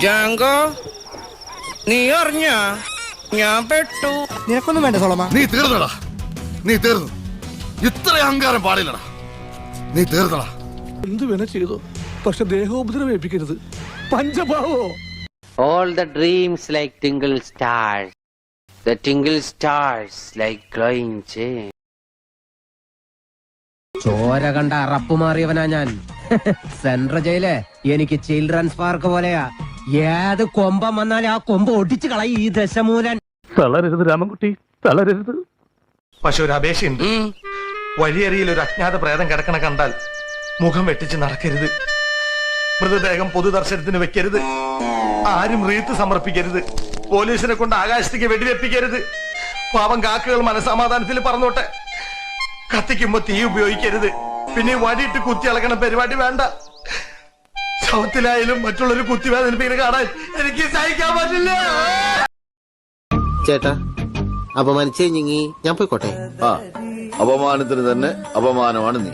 ജാങ്കോ, നീ അറിഞ്ഞ ഞാൻ പെട്ടു. നിനക്കൊന്നും വേണ്ട സോളമ. നീ തീർന്നടാ, നീ തീർന്നു. ഇത്ര അഹങ്കാരം പാടില്ലടാ, നീ തീർന്നടാ. എന്ത് വേണ ചെയ്തു, പക്ഷെ ദേഹോപദ്രവം ഏൽപ്പിക്കരുത്. പഞ്ചഭാവോ. All the dreams like tingle stars, the tingle stars like glowing chain. ചോര കണ്ട അറപ്പ് മാറിയവനാ ഞാൻ. സെൻട്രൽ ജയില് എനിക്ക് ചിൽഡ്രൻസ് പാർക്ക് പോലെയാ. ഏത് കൊമ്പം വന്നാലും ആ കൊമ്പ് ഒടിച്ചു കളയും ഈ ദശമൂലൻ. തളരരുത് രാമൻകുട്ടി, തളരരുത്. പക്ഷെ ഒരു അപേക്ഷയുണ്ട്. വഴിയരിയിൽ ഒരു അജ്ഞാത പ്രേതം കിടക്കണ കണ്ടാൽ മുഖം വെട്ടിച്ച് നടക്കരുത്. മൃതദേഹം പൊതുദർശനത്തിന് വെക്കരുത്. ആരും റീത്ത് സമർപ്പിക്കരുത്. പോലീസിനെ കൊണ്ട് ആകാശത്തേക്ക് വെടിവെപ്പിക്കരുത്. പാവം കാക്കകൾ മനസമാധാനത്തിൽ പറഞ്ഞോട്ടെ. കത്തിക്കുമ്പോ തീ ഉപയോഗിക്കരുത്. പിന്നെ വടിയിട്ട് കുത്തി അളക്കണ പരിപാടി വേണ്ട. ശവത്തിലായാലും മറ്റുള്ളൊരു കുത്തിവേദന കാണാൻ എനിക്ക് സഹിക്കാൻ പറ്റില്ല. ചേട്ടാ, അപമാനിച്ചേ ഞാൻ പോയിക്കോട്ടെ. അപമാനത്തിന് തന്നെ അപമാനമാണ് നീ.